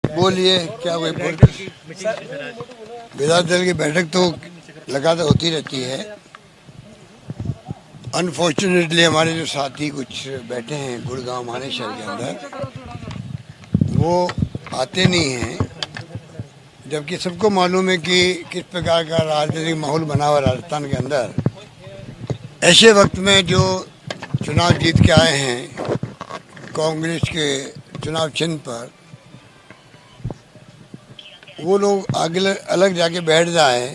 बोलिए क्या हुई? विधायक दल की बैठक तो लगातार होती रहती है। अनफॉर्चुनेटली हमारे जो साथी कुछ बैठे हैं गुड़गांव हमारे शहर के अंदर, वो आते नहीं हैं, जबकि सबको मालूम है कि किस प्रकार का राजनीतिक माहौल बना हुआ राजस्थान के अंदर। ऐसे वक्त में जो चुनाव जीत के आए हैं कांग्रेस के चुनाव चिन्ह पर, वो लोग आगे अलग जाके बैठ जाए।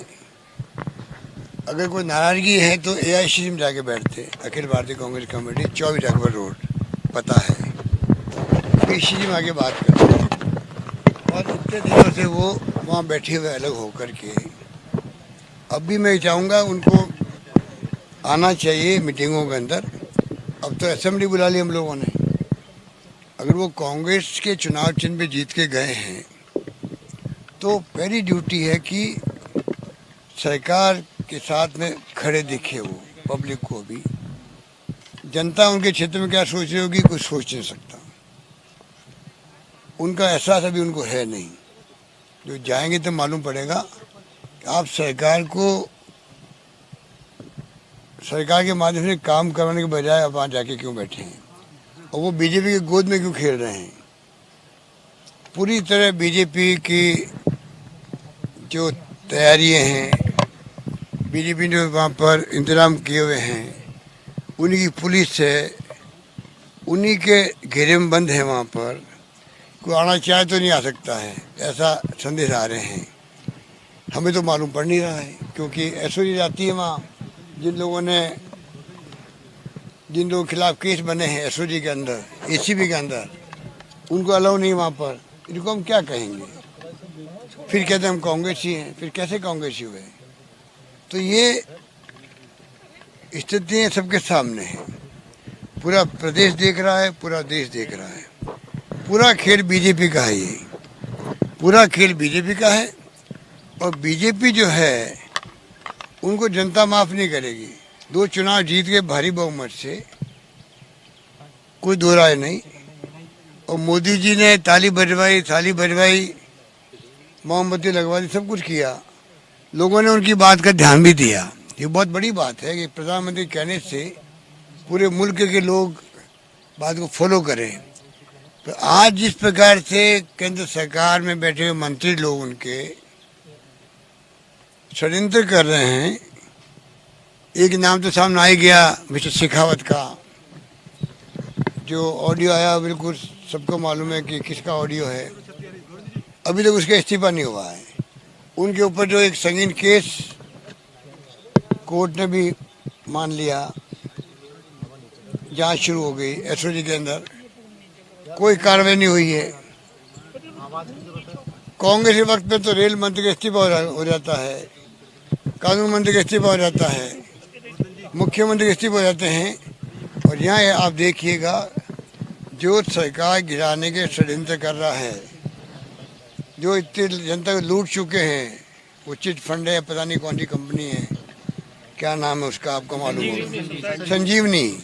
अगर कोई नाराजगी है तो एआईसीसी में जाके बैठते, अखिल भारतीय कांग्रेस कमेटी 24 अकबर रोड, पता है, पीसीसी में आके बात करते हैं। और इतने दिनों से वो वहाँ बैठे हुए अलग होकर के, अब भी मैं चाहूँगा उनको आना चाहिए मीटिंगों के अंदर। अब तो असेंबली बुला ली हम लोगों ने। अगर वो कांग्रेस के चुनाव चिन्ह पे जीत के गए हैं तो पहली ड्यूटी है कि सरकार के साथ में खड़े दिखे वो पब्लिक को भी। जनता उनके क्षेत्र में क्या सोच रही होगी कुछ सोच नहीं सकता, उनका एहसास अभी उनको है नहीं। जो जाएंगे तो मालूम पड़ेगा कि आप सरकार के माध्यम से काम करवाने के बजाय आप वहाँ जाके क्यों बैठे हैं, और वो बीजेपी की गोद में क्यों खेल रहे हैं। पूरी तरह बीजेपी की जो तैयारियां हैं, बीजेपी ने वहाँ पर इंतजाम किए हुए हैं, उन्हीं की पुलिस है, उन्हीं के घेरे में बंद है। वहाँ पर कोई आना चाहे तो नहीं आ सकता है, ऐसा संदेश आ रहे हैं। हमें तो मालूम पड़ नहीं रहा है, क्योंकि एसओजी जाती है वहाँ। जिन लोगों के खिलाफ केस बने हैं एसओजी के अंदर, एसीबी के अंदर, उनको अलाउ नहीं वहाँ पर। इनको हम क्या कहेंगे? फिर कहते हैं हम कांग्रेसी हैं, फिर कैसे कांग्रेसी हुए? तो ये स्थितियाँ सबके सामने हैं, पूरा प्रदेश देख रहा है, पूरा देश देख रहा है। पूरा खेल बीजेपी का है, ये पूरा खेल बीजेपी का है। और बीजेपी जो है उनको जनता माफ नहीं करेगी। 2 चुनाव जीत के भारी बहुमत से, कोई दो राय नहीं। और मोदी जी ने थाली बजवाई, मोमबत्ती लगवा दी, सब कुछ किया। लोगों ने उनकी बात का ध्यान भी दिया। ये बहुत बड़ी बात है कि प्रधानमंत्री कहने से पूरे मुल्क के लोग बात को फॉलो करें। तो आज जिस प्रकार से केंद्र सरकार में बैठे हुए मंत्री लोग उनके षड्यंत्र कर रहे हैं, एक नाम तो सामने आ ही गया मिस्टर शेखावत का। जो ऑडियो आया बिल्कुल सबको मालूम है कि किसका ऑडियो है। अभी तक उसका इस्तीफा नहीं हुआ है। उनके ऊपर जो एक संगीन केस कोर्ट ने भी मान लिया, जांच शुरू हो गई एसओजी के अंदर, कोई कार्रवाई नहीं हुई है। कांग्रेस के वक्त में तो रेल मंत्री का इस्तीफा हो जाता है, कानून मंत्री का इस्तीफा हो जाता है, मुख्यमंत्री का इस्तीफा हो जाते हैं। और यहाँ आप देखिएगा, जो सरकार गिराने के षड्यंत्र कर रहा है, जो इतनी जनता को लूट चुके हैं, वो चिट फंड है, पता नहीं कौन सी कंपनी है, क्या नाम है उसका, आपको मालूम होगा, संजीवनी।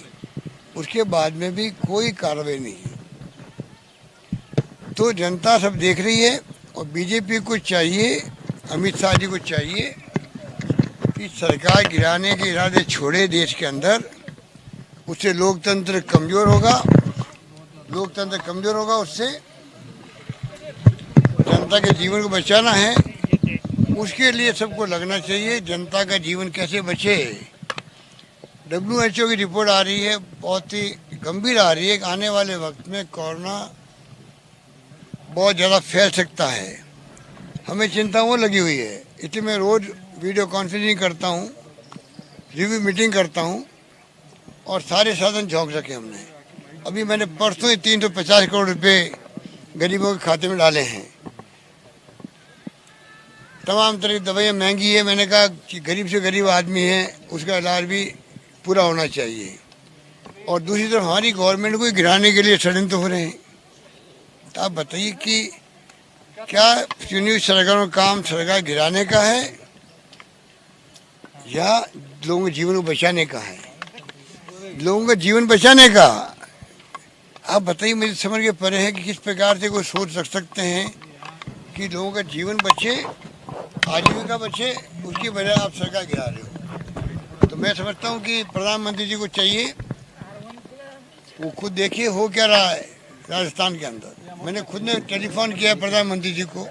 उसके बाद में भी कोई कार्रवाई नहीं। तो जनता सब देख रही है। और बीजेपी को चाहिए, अमित शाह जी को चाहिए कि सरकार गिराने के इरादे छोड़े देश के अंदर। उससे लोकतंत्र कमजोर होगा, उससे जनता के जीवन को बचाना है। उसके लिए सबको लगना चाहिए। जनता का जीवन कैसे बचे? WHO की रिपोर्ट आ रही है, बहुत ही गंभीर आ रही है कि आने वाले वक्त में कोरोना बहुत ज़्यादा फैल सकता है। हमें चिंता वो लगी हुई है, इसलिए मैं रोज़ वीडियो कॉन्फ्रेंसिंग करता हूँ, रिव्यू मीटिंग करता हूँ, और सारे साधन झोंक सके हमने। अभी मैंने परसों ही 350 करोड़ रुपए गरीबों के खाते में डाले हैं। तमाम तरह की दवाइयाँ महंगी है, मैंने कहा कि गरीब से गरीब आदमी है, उसका इलाज भी पूरा होना चाहिए। और दूसरी तरफ हमारी गवर्नमेंट को गिराने के लिए षड्यंत्र हो रहे हैं। तो आप बताइए कि क्या चुनी सरकारों का काम सरकार गिराने का है या लोगों के जीवन को बचाने का है? लोगों का जीवन बचाने का। आप बताइए, मुझे समझ के परे है कि किस प्रकार से कोई सोच रख सकते हैं कि लोगों का जीवन बचे, आजीविका बचे, उसकी वजह आप सरकार गिरा रहे हो। तो मैं समझता हूँ कि प्रधानमंत्री जी को चाहिए वो खुद देखिए हो क्या रहा है राजस्थान के अंदर। मैंने खुद ने टेलीफोन किया प्रधानमंत्री जी को,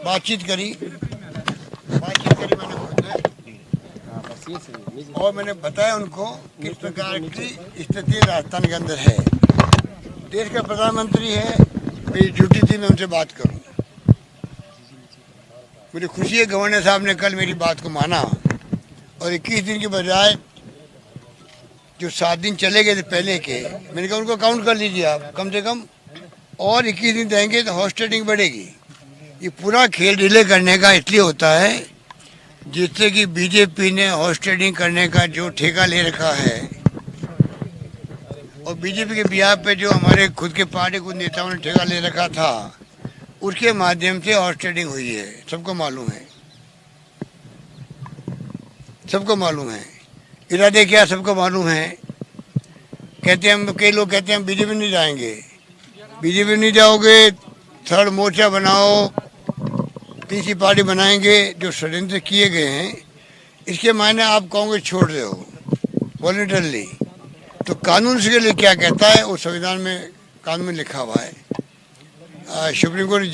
बातचीत करी मैंने खुद ने, और मैंने बताया उनको किस प्रकार की स्थिति राजस्थान के अंदर है। देश का प्रधानमंत्री है, मेरी ड्यूटी थी मैं उनसे बात करूं। मुझे खुशी है गवर्नर साहब ने कल मेरी बात को माना और 21 दिन के बजाय जो 7 दिन चले गए थे पहले के, मैंने कहा उनको काउंट कर लीजिए आप, कम से कम और 21 दिन रहेंगे तो हॉर्स ट्रेडिंग बढ़ेगी। ये पूरा खेल डिले करने का इसलिए होता है जिससे कि बीजेपी ने हॉर्स ट्रेडिंग करने का जो ठेका ले रखा है और बीजेपी के बिहार पे जो हमारे खुद के पार्टी कुछ नेताओं ने ठेका ले रखा था, उसके माध्यम से हॉर्स ट्रेडिंग हुई है। सबको मालूम है, सबको मालूम है। इरादे क्या सबको मालूम है। कहते हैं, कई लोग कहते हैं हम बीजेपी नहीं जाएंगे। बीजेपी नहीं जाओगे, थर्ड मोर्चा बनाओ, तीसरी पार्टी बनाएंगे, जो षड्यंत्र किए गए हैं इसके मायने आप कांग्रेस छोड़ रहे हो वॉलंटरली। तो कानून इसके लिए क्या कहता है, वो संविधान में कानून में लिखा हुआ है। सुप्रीम कोर्ट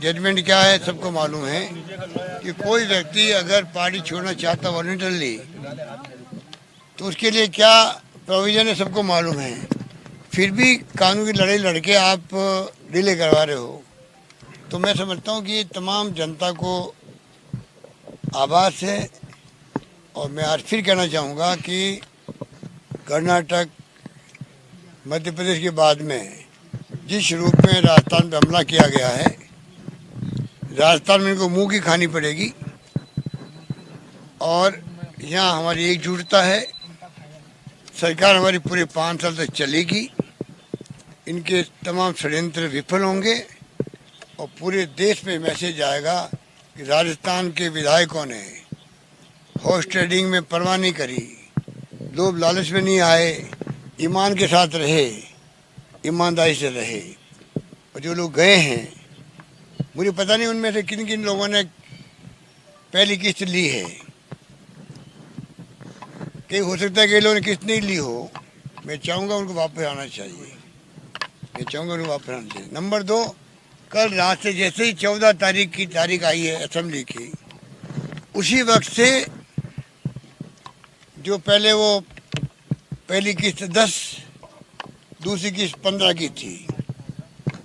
जजमेंट क्या है सबको मालूम है कि कोई व्यक्ति अगर पार्टी छोड़ना चाहता वॉलंटरली तो उसके लिए क्या प्रोविजन है सबको मालूम है। फिर भी कानून की लड़ाई लड़के आप डिले करवा रहे हो। तो मैं समझता हूँ कि तमाम जनता को आभास है। और मैं आज फिर कहना चाहूँगा कि कर्नाटक, मध्य प्रदेश के बाद में जिस रूप में राजस्थान पर हमला किया गया है, राजस्थान में इनको मुंह की खानी पड़ेगी। और यहाँ हमारी एकजुटता है, सरकार हमारी पूरे 5 साल तक चलेगी, इनके तमाम षड्यंत्र विफल होंगे और पूरे देश में मैसेज आएगा कि राजस्थान के विधायकों ने हॉर्स ट्रेडिंग में परवाह नहीं करी, लोभ लालच में नहीं आए, ईमान के साथ रहे, ईमानदारी से रहे। और जो लोग गए हैं, मुझे पता नहीं उनमें से किन किन लोगों ने पहली किस्त ली है। कहीं हो सकता है कि लोगों ने किस्त नहीं ली हो। मैं चाहूँगा उनको वापस आना चाहिए, नंबर 2, कल रात से जैसे ही 14 तारीख की तारीख आई है असेंबली की, उसी वक्त से जो पहले वो पहली किस्त 10, दूसरी किस्त 15 की थी,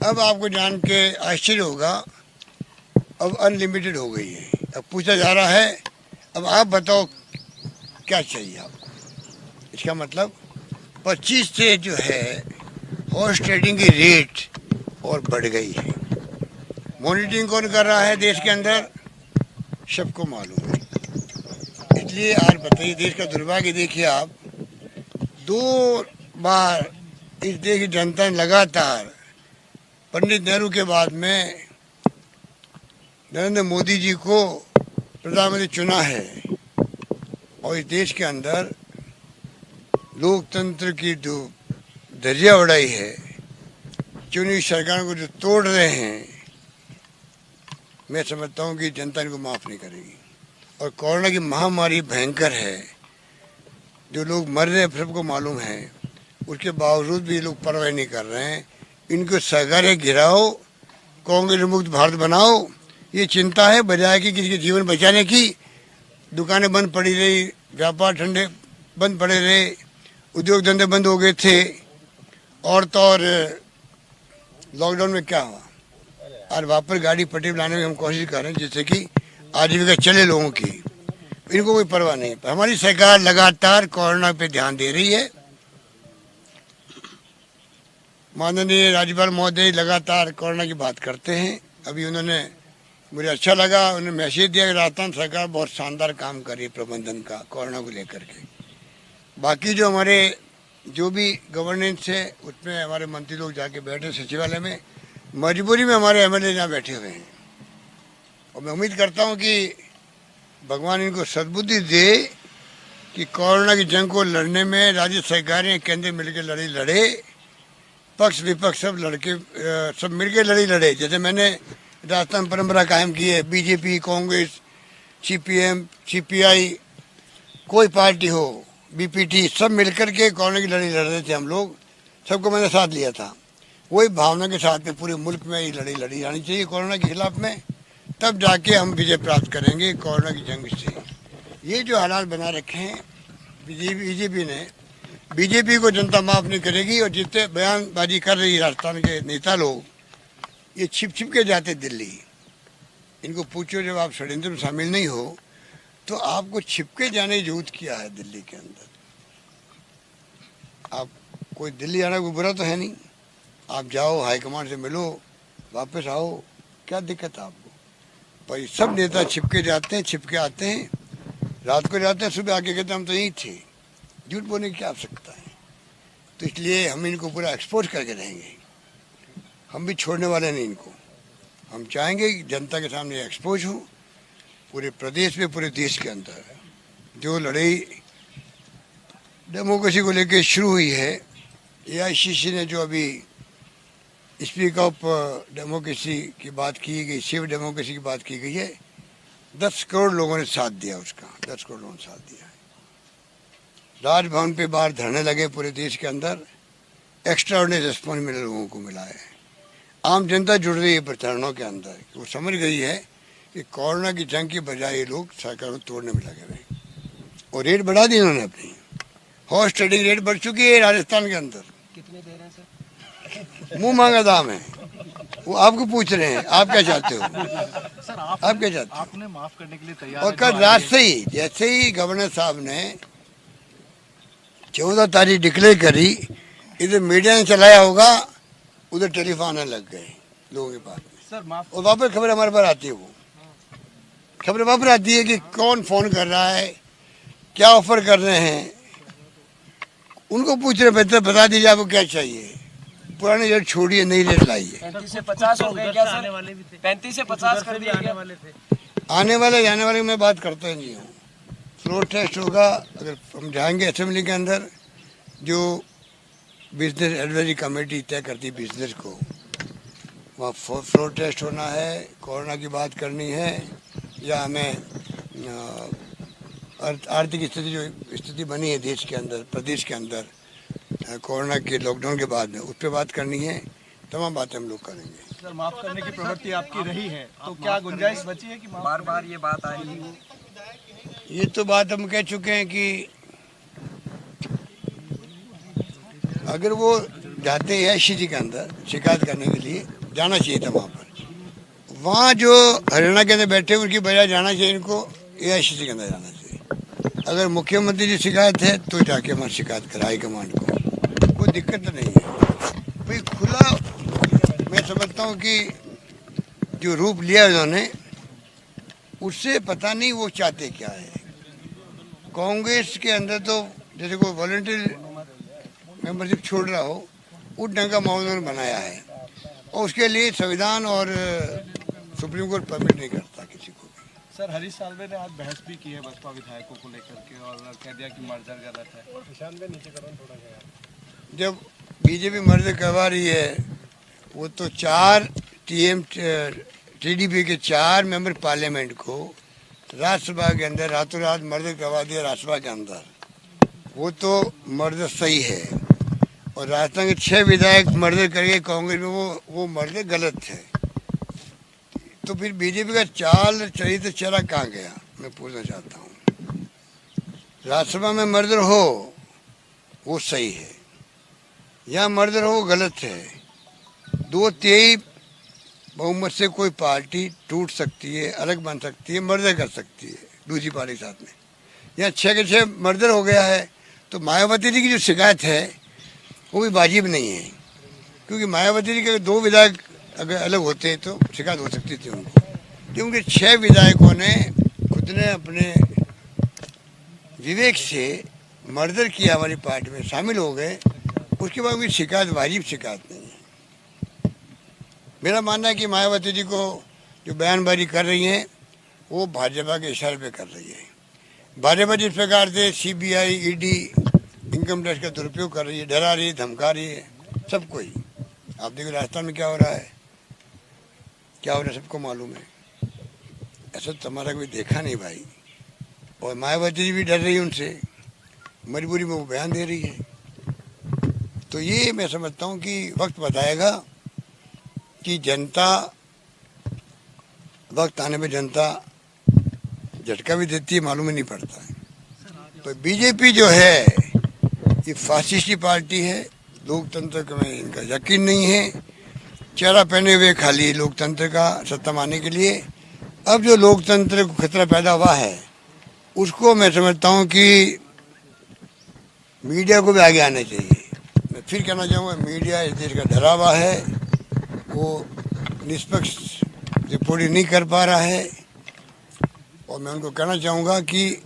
अब आपको जान के आश्चर्य होगा अब अनलिमिटेड हो गई है। अब पूछा जा रहा है अब आप बताओ क्या चाहिए आप। इसका मतलब 25 से जो है हॉर्स ट्रेडिंग की रेट और बढ़ गई है। मॉनिटरिंग कौन कर रहा है देश के अंदर, सबको मालूम है। इसलिए आज बताइए, देश का दुर्भाग्य देखिए आप, 2 बार इस देश की जनता ने लगातार पंडित नेहरू के बाद में नरेंद्र मोदी जी को प्रधानमंत्री चुना है। और इस देश के अंदर लोकतंत्र की जो धज्जियां उड़ाई है, चुनी सरकार को जो तोड़ रहे हैं, मैं समझता हूँ कि जनता इनको माफ़ नहीं करेगी। और कोरोना की महामारी भयंकर है, जो लोग मर रहे हैं सबको मालूम है, उसके बावजूद भी लोग परवाह नहीं कर रहे हैं। इनको सरकारें गिराओ, कांग्रेस मुक्त भारत बनाओ, ये चिंता है, बजाय कि किसी के जीवन बचाने की। दुकानें बंद पड़ी रही, व्यापार ठंडे बंद पड़े रहे, उद्योग धंधे बंद हो गए थे। और तो और लॉकडाउन में क्या हुआ, और वापस गाड़ी पटरी लाने की हम कोशिश कर रहे हैं जिससे कि आजीविका चले लोगों की। इनको कोई परवाह नहीं। हमारी सरकार लगातार कोरोना पे ध्यान दे रही है। माननीय राज्यपाल महोदय लगातार कोरोना की बात करते हैं। अभी उन्होंने, मुझे अच्छा लगा, उन्होंने मैसेज दिया कि राजस्थान सरकार बहुत शानदार काम कर रही है प्रबंधन का कोरोना को लेकर के। बाकी जो हमारे जो भी गवर्नेंस है उसमें हमारे मंत्री लोग जाके बैठे सचिवालय में, मजबूरी में हमारे एमएलए यहाँ बैठे हुए हैं। और मैं उम्मीद करता हूँ कि भगवान इनको सद्बुद्धि दे कि कोरोना की जंग को लड़ने में राज्य सरकारें केंद्र मिलकर लड़े पक्ष विपक्ष सब लड़के सब मिलके लड़े। जैसे मैंने राजस्थान परंपरा कायम की है, बीजेपी, कांग्रेस, सीपीएम, सीपीआई, कोई पार्टी हो, बीपीटी, सब मिलकर के कोरोना की लड़ाई लड़ रहे थे हम लोग। सबको मैंने साथ लिया था। वही भावना के साथ में पूरे मुल्क में ये लड़ाई लड़ी जानी चाहिए कोरोना के खिलाफ में, तब जाके हम विजय प्राप्त करेंगे कोरोना की जंग से। ये जो हालात बना रखे हैं बीजेपी ने, बीजेपी को जनता माफ नहीं करेगी। और जितने बयानबाजी कर रही राजस्थान के नेता लोग, ये छिप के जाते दिल्ली। इनको पूछो, जब आप षड्यंत्र में शामिल नहीं हो तो आपको छिपके जाने की जरूरत क्या है दिल्ली के अंदर? आप कोई दिल्ली आना कोई बुरा तो है नहीं, आप जाओ, हाईकमांड से मिलो, वापस आओ, क्या दिक्कत है आपको? पर सब नेता छिपके जाते हैं, छिपके आते हैं, रात को जाते हैं, सुबह आके कहते हैं हम तो यहीं थे। झूठ बोलने की क्या आवश्यकता है? तो इसलिए हम इनको पूरा एक्सपोज करके रहेंगे। हम भी छोड़ने वाले नहीं इनको। हम चाहेंगे कि जनता के सामने एक्सपोज हो, पूरे प्रदेश में, पूरे देश के अंदर। जो लड़ाई डेमोक्रेसी को लेकर शुरू हुई है, एआईसीसी ने जो अभी स्पीक ऑफ डेमोक्रेसी की बात की गई, शिव डेमोक्रेसी की बात की गई है, 10 करोड़ लोगों ने साथ दिया उसका। 10 करोड़ लोगों ने साथ दिया है। राजभवन पे बाहर धरने लगे पूरे देश के अंदर। एक्स्ट्रा ऑर्डिनरी रिस्पॉन्स मिले लोगों को मिला है। आम जनता जुड़ रही है प्रचारणों के अंदर। वो समझ गई है कि कोरोना की जंग की बजाय ये लोग सरकार को तोड़ने में लगे हुए। और रेट बढ़ा दी इन्होंने अपनी। हॉर्स ट्रेडिंग रेट बढ़ चुकी है राजस्थान के अंदर। कितने दे रहे हैं सर? मुंह मांगा दाम है। वो आपको पूछ रहे हैं, आप क्या चाहते हो? सर आप क्या चाहते हो? आपने माफ करने के लिए तैयार और कल रात से ही जैसे ही गवर्नर साहब ने 14 तारीख डिक्लेयर करी, इधर मीडिया ने चलाया होगा, उधर टेलीफोन लग गए लोगों के पास में। सर माफ। और वापस खबर हमारे पास आती है। वो खबर वापस आती है कि कौन फोन कर रहा है, क्या ऑफर कर रहे हैं। उनको पूछ रहे, बेहतर बता दीजिए आपको क्या चाहिए। पुराने रेट छोड़िए, नई रेट लाइए। 35 से 50 हो गए क्या सर? 35 से 50 कर दिए आने वाले थे। आने वाले जाने वाले मैं बात करता ही नहीं हूँ। फ्लोर टेस्ट होगा, अगर हम जाएंगे असेंबली के अंदर, जो बिजनेस एडवाइजरी कमेटी तय करती है बिजनेस को, वहाँ फ्लोर टेस्ट होना है, कोरोना की बात करनी है, या हमें आर्थिक स्थिति, जो स्थिति बनी है देश के अंदर, प्रदेश के अंदर कोरोना के लॉकडाउन के बाद में, उस पर बात करनी है। तमाम बातें हम लोग करेंगे। सर माफ करने की प्रवृत्ति आपकी रही है, तो क्या गुंजाइश बची है कि बार बार ये बात आ रही है? ये तो बात हम कह चुके हैं कि अगर वो जाते हैं एआईसीसी के अंदर शिकायत करने के लिए, जाना चाहिए था वहाँ पर। वहाँ जो हरियाणा के अंदर बैठे उनकी बजाय जाना चाहिए इनको एआईसीसी के अंदर जाना चाहिए। अगर मुख्यमंत्री की शिकायत है तो जाके हमारी शिकायत कराए हाईकमांड को, कोई दिक्कत नहीं है। भाई खुला, मैं समझता हूँ कि जो रूप लिया उन्होंने, उससे पता नहीं वो चाहते क्या है। कांग्रेस के अंदर तो जैसे कोई वॉलंटियर मेंबरशिप छोड़ रहा हो, उस ढंग का माहौल उन्होंने बनाया है। और उसके लिए संविधान और सुप्रीम कोर्ट परमिट नहीं करता किसी को भी। सर हरीश साल्वे ने आज बहस भी की है बसपा विधायकों को लेकर के, और कह दिया कि मर्जर गलत है। जब बीजेपी मर्जर करवा रही है, वो तो 4 टीडीपी के 4 मेंबर पार्लियामेंट को राज्यसभा के अंदर रातों रात मर्जर करवा दिया राज्यसभा के अंदर। वो तो मर्जर सही है। और राजस्थान के 6 विधायक मर्डर करके कांग्रेस में, वो मर्डर गलत है। तो फिर बीजेपी का चाल चरित्र चला कहाँ गया, मैं पूछना चाहता हूँ। राज्यसभा में मर्डर हो वो सही है, या मर्डर हो वो गलत है। 2/3 बहुमत से कोई पार्टी टूट सकती है, अलग बन सकती है, मर्डर कर सकती है दूसरी पार्टी के साथ में। यहाँ 6 के 6 मर्डर हो गया है। तो मायावती जी की जो शिकायत है वो भी वाजिब नहीं है, क्योंकि मायावती जी के 2 विधायक अगर अलग होते तो शिकायत हो सकती थी उनको। क्योंकि 6 विधायकों ने खुद ने अपने विवेक से मर्डर किया, हमारी पार्टी में शामिल हो गए, उसके बाद कोई शिकायत वाजिब शिकायत नहीं है। मेरा मानना है कि मायावती जी को जो बयानबाजी कर रही हैं वो भाजपा के इशारे पे कर रही है। भाजपा जिस प्रकार से सीबीआई, ईडी, इनकम टैक्स का दुरुपयोग कर रही है, डरा रही है, धमका रही है सबको ही। आप देखो राजस्थान में क्या हो रहा है, क्या हो रहा है सबको मालूम है। ऐसा तो हमारा कोई देखा नहीं भाई। और मायावती जी भी डर रही है उनसे, मजबूरी में वो बयान दे रही है। तो ये मैं समझता हूँ कि वक्त बताएगा कि जनता, वक्त आने पे जनता झटका भी देती है, मालूम ही नहीं पड़ता है। तो बीजेपी जो है ये फासिस्टी पार्टी है, लोकतंत्र में इनका यकीन नहीं है, चेहरा पहने हुए खाली लोकतंत्र का सत्ता मारने के लिए। अब जो लोकतंत्र को खतरा पैदा हुआ है उसको मैं समझता हूँ कि मीडिया को भी आगे आना चाहिए। मैं फिर कहना चाहूँगा, मीडिया इस देश का डरा हुआ है, वो निष्पक्ष रिपोर्टिंग नहीं कर पा रहा है। और मैं उनको कहना चाहूँगा कि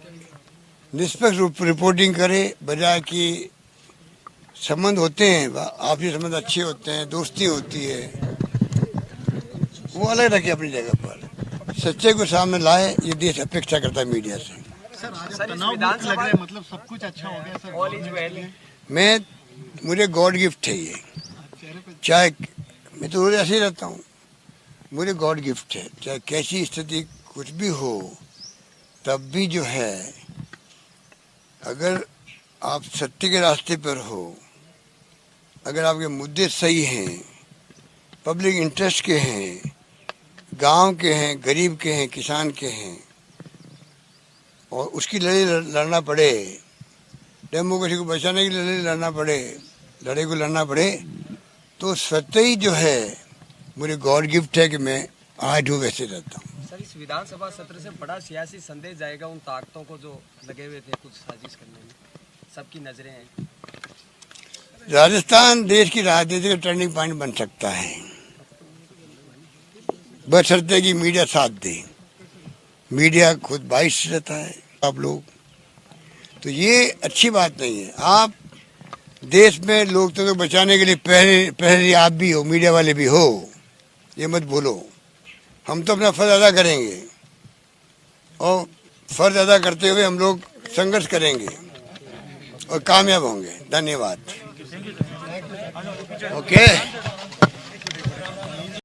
निष्पक्ष रिपोर्टिंग करे, बजाय कि संबंध होते हैं आपसी संबंध अच्छे होते हैं, दोस्ती होती है, वो अलग रखे अपनी जगह पर, सच्चे को सामने लाए। ये देश अपेक्षा करता है मीडिया से। सर आज तनाव मुक्त लग रहा है, मतलब सब कुछ अच्छा हो गया सर। मुझे गॉड गिफ्ट है ये, चाहे मैं तो रोज ऐसे ही रहता हूँ, मुझे गॉड गिफ्ट है। चाहे कैसी स्थिति कुछ भी हो, तब भी जो है अगर आप सत्य के रास्ते पर हो, अगर आपके मुद्दे सही हैं, पब्लिक इंटरेस्ट के हैं, गांव के हैं, गरीब के हैं, किसान के हैं, और उसकी लड़ाई लड़ना पड़े, डेमोक्रेसी को बचाने की लड़ाई लड़ना पड़े, लड़ाई को लड़ना पड़े, तो सत्य ही जो है मुझे गॉड गिफ्ट है कि मैं आज हूँ वैसे रहता हूँ। सर इस विधानसभा सत्र से बड़ा सियासी संदेश जाएगा उन ताकतों को जो लगे हुए थे कुछ साजिश करने में, सबकी नजरें हैं। राजस्थान देश की राजनीति का टर्निंग पॉइंट बन सकता है, बशर्ते कि मीडिया साथ दे। मीडिया खुद बाइस रहता है आप लोग, तो ये अच्छी बात नहीं है। आप देश में लोकतंत्र को बचाने के लिए पहले आप भी हो, मीडिया वाले भी हो, ये मत भूलो। हम तो अपना फर्ज अदा करेंगे और फर्ज अदा करते हुए हम लोग संघर्ष करेंगे और कामयाब होंगे। धन्यवाद। ओके।